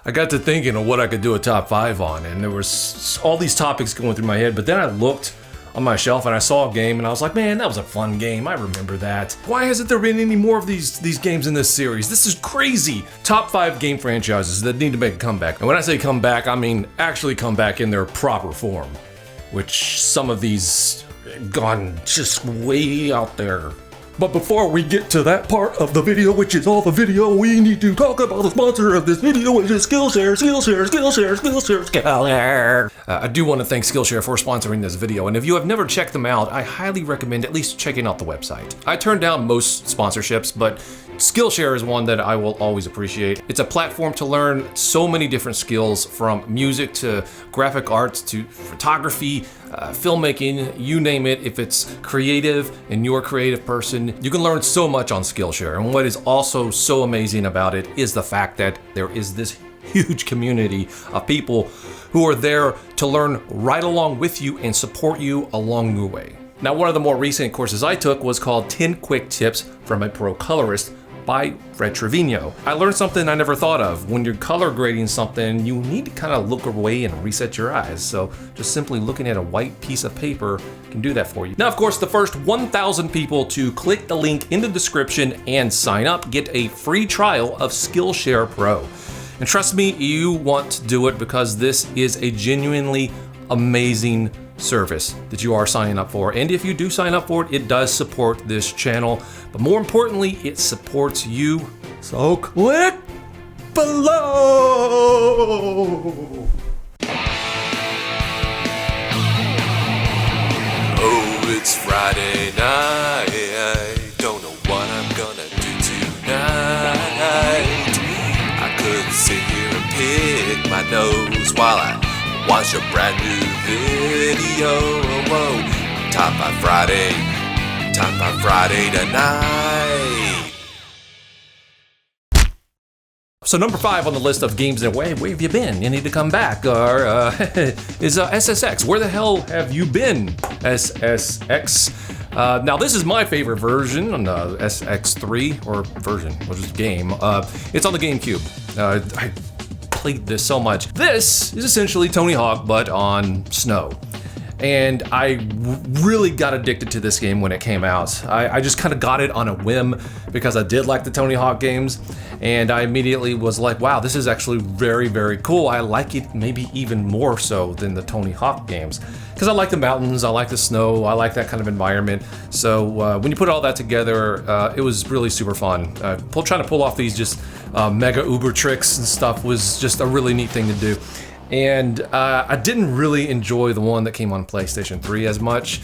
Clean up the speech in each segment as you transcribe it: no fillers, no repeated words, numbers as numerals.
I got to thinking of what I could do a top 5 on, and there was all these topics going through my head, but then I looked on my shelf and I saw a game and I was like, man, that was a fun game. I remember that. Why hasn't there been any more of these games in this series? This is crazy. Top 5 game franchises that need to make a comeback. And when I say come back, I mean actually come back in their proper form, which some of these gone just way out there. But before we get to that part of the video, which is all the video, we need to talk about the sponsor of this video, which is Skillshare. I do want to thank Skillshare for sponsoring this video, and if you have never checked them out, I highly recommend at least checking out the website. I turn down most sponsorships, but Skillshare is one that I will always appreciate. It's a platform to learn so many different skills, from music to graphic arts to photography, filmmaking, you name it. If it's creative and you're a creative person, you can learn so much on Skillshare. And what is also so amazing about it is the fact that there is this huge community of people who are there to learn right along with you and support you along your way. Now, one of the more recent courses I took was called 10 Quick Tips from a Pro Colorist by Fred Trevino. I learned something I never thought of. When you're color grading something, you need to kind of look away and reset your eyes. So just simply looking at a white piece of paper can do that for you. Now, of course, the first 1,000 people to click the link in the description and sign up get a free trial of Skillshare Pro. And trust me, you want to do it because this is a genuinely amazing service that you are signing up for. And if you do sign up for it, it does support this channel, but more importantly, it supports you. So click below. Oh, it's Friday night. Don't know what I'm gonna do tonight. I could sit here and pick my nose while I watch a brand new video. Whoa. Top 5 Friday tonight. So number 5 on the list of games that, where have you been? You need to come back. Is SSX. Where the hell have you been, SSX? Now this is my favorite version on the SX3, or version, which is game. It's on the GameCube. I played this so much. This is essentially Tony Hawk, but on snow. And I really got addicted to this game when it came out. I just kind of got it on a whim because I did like the Tony Hawk games, and I immediately was like, wow, this is actually very, very cool. I like it maybe even more so than the Tony Hawk games, because I like the mountains, I like the snow, I like that kind of environment. So when you put all that together, it was really super fun. Trying to pull off these just mega uber tricks and stuff was just a really neat thing to do. And I didn't really enjoy the one that came on PlayStation 3 as much.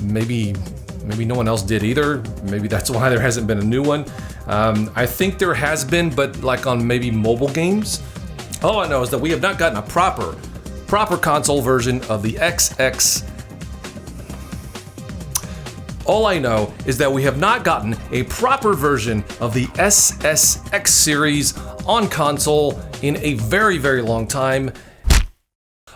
Maybe no one else did either. Maybe that's why there hasn't been a new one. I think there has been, but like on maybe mobile games. All I know is that we have not gotten a proper console version of the XX. All I know is that we have not gotten a proper version of the SSX series on console in a very, very long time.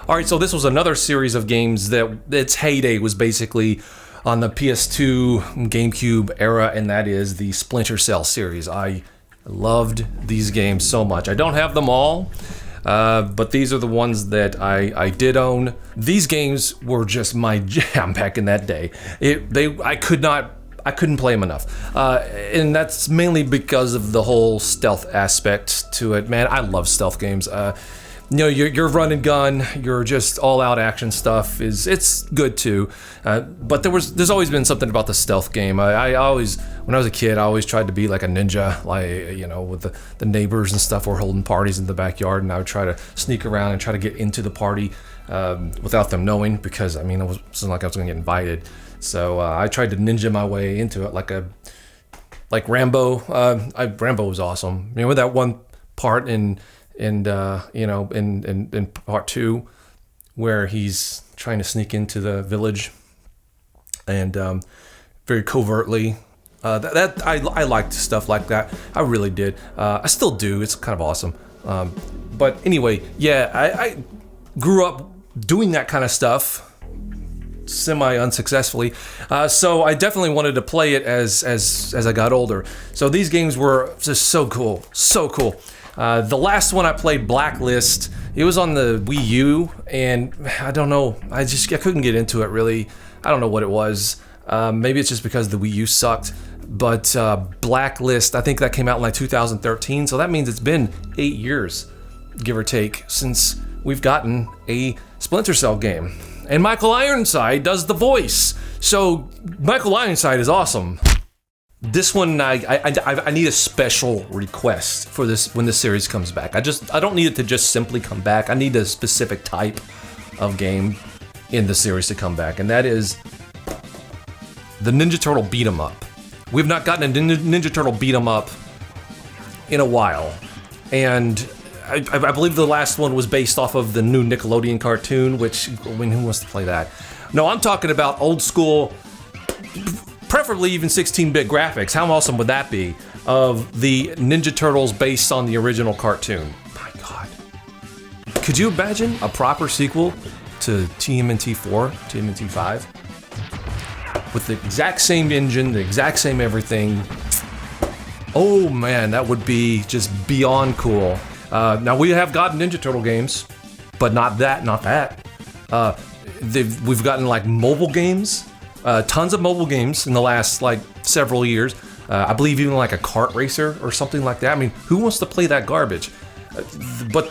All right, so this was another series of games that its heyday was basically on the PS2, GameCube era, and that is the Splinter Cell series. I loved these games so much. I don't have them all, but these are the ones that I did own. These games were just my jam back in that day. I couldn't play them enough, and that's mainly because of the whole stealth aspect to it. Man, I love stealth games. You know, your run and gun, your just all-out action stuff it's good too. But there's always been something about the stealth game. I always, when I was a kid, I always tried to be like a ninja, like, you know, with the neighbors and stuff were holding parties in the backyard, and I would try to sneak around and try to get into the party without them knowing, because I mean, it wasn't like I was gonna get invited. So I tried to ninja my way into it, like Rambo. Rambo was awesome. You know, with that one part in part 2 where he's trying to sneak into the village and very covertly. That I liked stuff like that. I really did. I still do. It's kind of awesome. But anyway, yeah, I grew up doing that kind of stuff semi-unsuccessfully, so I definitely wanted to play it as I got older. So these games were just so cool. The last one I played, Blacklist, it was on the Wii U, and I don't know, I couldn't get into it really. I don't know what it was. Maybe it's just because the Wii U sucked. But Blacklist, I think that came out in like 2013, so that means it's been 8 years, give or take, since we've gotten a Splinter Cell game. And Michael Ironside does the voice, so Michael Ironside is awesome. This one, I need a special request for this when this series comes back. I don't need it to just simply come back. I need a specific type of game in the series to come back, and that is the Ninja Turtle beat 'em up. We've not gotten a Ninja Turtle beat 'em up in a while, and I believe the last one was based off of the new Nickelodeon cartoon, which, I mean, who wants to play that? No, I'm talking about old school, preferably even 16-bit graphics. How awesome would that be? Of the Ninja Turtles based on the original cartoon. My God. Could you imagine a proper sequel to TMNT 4, TMNT 5? With the exact same engine, the exact same everything. Oh man, that would be just beyond cool. Now we have gotten Ninja Turtle games, but not that. We've gotten like mobile games, tons of mobile games in the last like several years. I believe even like a kart racer or something like that. I mean, who wants to play that garbage? But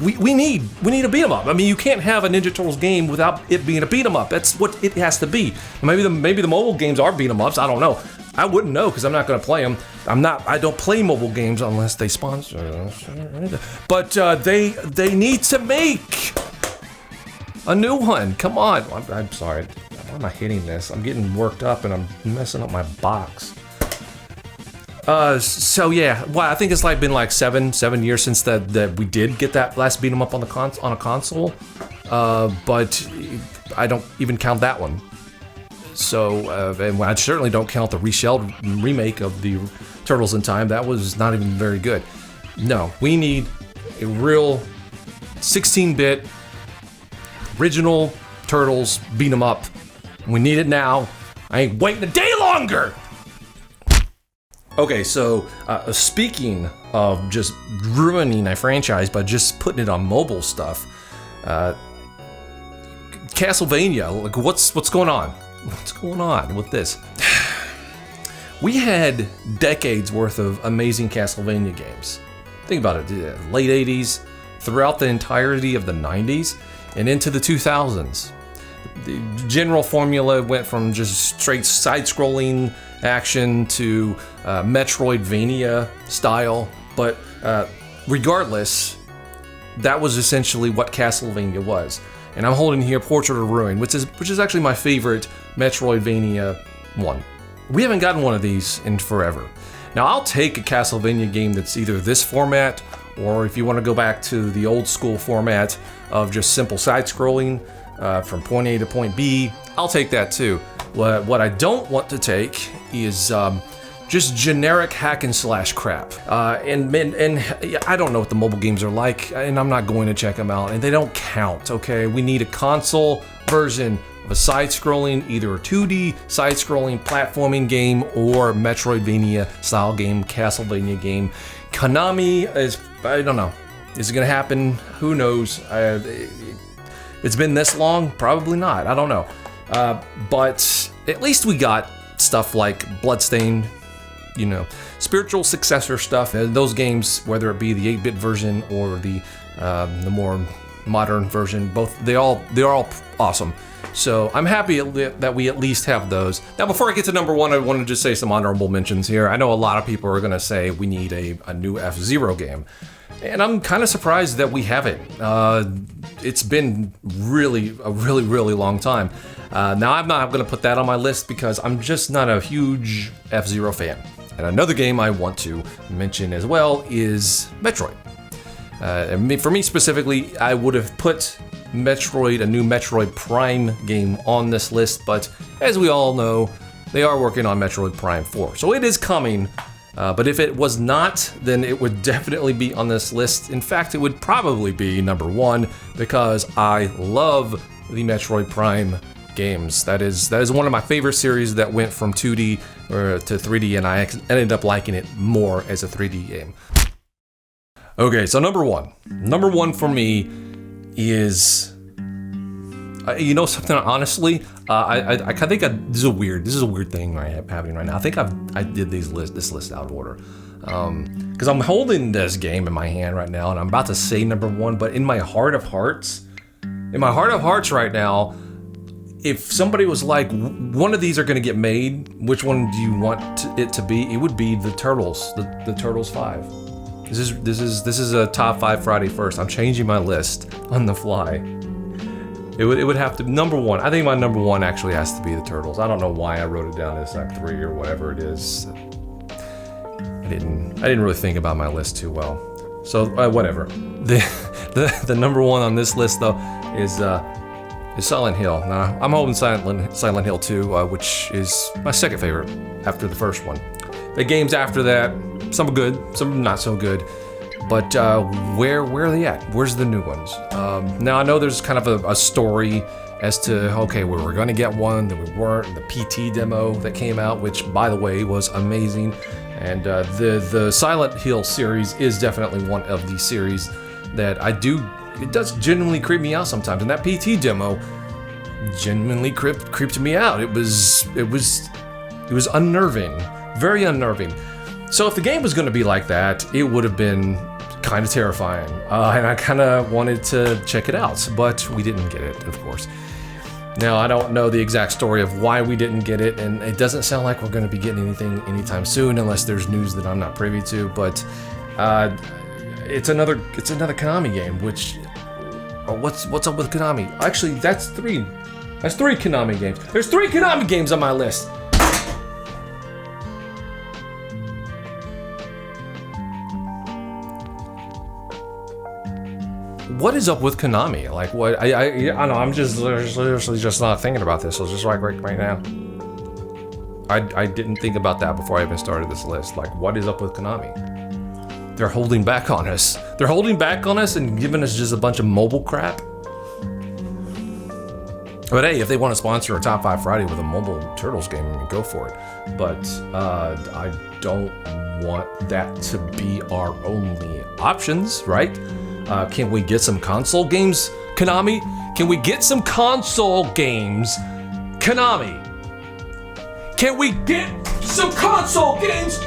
we need a beat 'em up. I mean, you can't have a Ninja Turtles game without it being a beat 'em up. That's what it has to be. Maybe the mobile games are beat 'em ups. I don't know. I wouldn't know because I'm not going to play them. I don't play mobile games unless they sponsor us. But they need to make a new one. Come on. I'm sorry. Why am I hitting this? I'm getting worked up and I'm messing up my box. So yeah, well, I think it's like been like seven years since that we did get that last beat 'em up on a console. But I don't even count that one. So, and I certainly don't count the reshelled remake of the Turtles in Time. That was not even very good. No, we need a real 16-bit original Turtles beat 'em up. We need it now. I ain't waiting a day longer. Okay, so speaking of just ruining a franchise by just putting it on mobile stuff, Castlevania, like what's going on? What's going on with this? We had decades worth of amazing Castlevania games. Think about it, late 80s, throughout the entirety of the 90s, and into the 2000s. The general formula went from just straight side-scrolling action to Metroidvania style, but regardless, that was essentially what Castlevania was. And I'm holding here Portrait of Ruin, which is actually my favorite Metroidvania one. We haven't gotten one of these in forever. Now I'll take a Castlevania game that's either this format, or if you want to go back to the old school format of just simple side-scrolling from point A to point B, I'll take that too. What I don't want to take is just generic hack and slash crap. And I don't know what the mobile games are like, and I'm not going to check them out, and they don't count, okay? We need a console version of a side-scrolling, either a 2D side-scrolling platforming game or Metroidvania style game, Castlevania game. Konami is, I don't know. Is it gonna happen? Who knows? It's been this long? Probably not, I don't know. But at least we got stuff like Bloodstained, you know, spiritual successor stuff. And those games, whether it be the 8-bit version or the more modern version, they're all awesome. So I'm happy that we at least have those. Now, before I get to number one, I want to just say some honorable mentions here. I know a lot of people are going to say we need a new F-Zero game. And I'm kind of surprised that we haven't. It's been a really long time. Now, I'm not going to put that on my list because I'm just not a huge F-Zero fan. And another game I want to mention as well is Metroid. For me specifically, I would have put Metroid, a new Metroid Prime game on this list, but as we all know, they are working on Metroid Prime 4. So it is coming, but if it was not, then it would definitely be on this list. In fact, it would probably be number one because I love the Metroid Prime games. That is one of my favorite series that went from 2D to 3D, and I ended up liking it more as a 3D game. Okay, so number one for me is, you know something. Honestly, I think this is a weird thing happening right now. I think I did this list out of order, because I'm holding this game in my hand right now, and I'm about to say number one. But in my heart of hearts right now, if somebody was like, one of these are going to get made, which one do you want it to be? It would be the Turtles, the Turtles 5. This is a top 5 Friday first. I'm changing my list on the fly. It would have to number one. I think my number one actually has to be the Turtles. I don't know why I wrote it down as like 3 or whatever it is. I didn't really think about my list too well. So whatever. The number one on this list though is Silent Hill. Now I'm holding Silent Hill 2, which is my second favorite after the first one. The games after that, some are good, some not so good. But where are they at? Where's the new ones? Now I know there's kind of a story as to, okay, we were going to get one, then we weren't. The PT demo that came out, which by the way was amazing. And the Silent Hill series is definitely one of the series that it does genuinely creep me out sometimes. And that PT demo genuinely creeped me out. It was unnerving, very unnerving. So if the game was going to be like that, it would have been kind of terrifying. And I kind of wanted to check it out, but we didn't get it, of course. Now, I don't know the exact story of why we didn't get it, and it doesn't sound like we're going to be getting anything anytime soon, unless there's news that I'm not privy to. But it's another Konami game. Which what's up with Konami? Actually, that's three Konami games. There's 3 Konami games on my list. What is up with Konami? Like, what? I don't know. I'm just seriously just not thinking about this. So just like right now, I didn't think about that before I even started this list. Like, what is up with Konami? They're holding back on us. They're holding back on us and giving us just a bunch of mobile crap. But hey, if they want to sponsor a Top 5 Friday with a mobile Turtles game, go for it. But I don't want that to be our only options, right? Can we get some console games, Konami? Can we get some console games, Konami? Can we get some console games?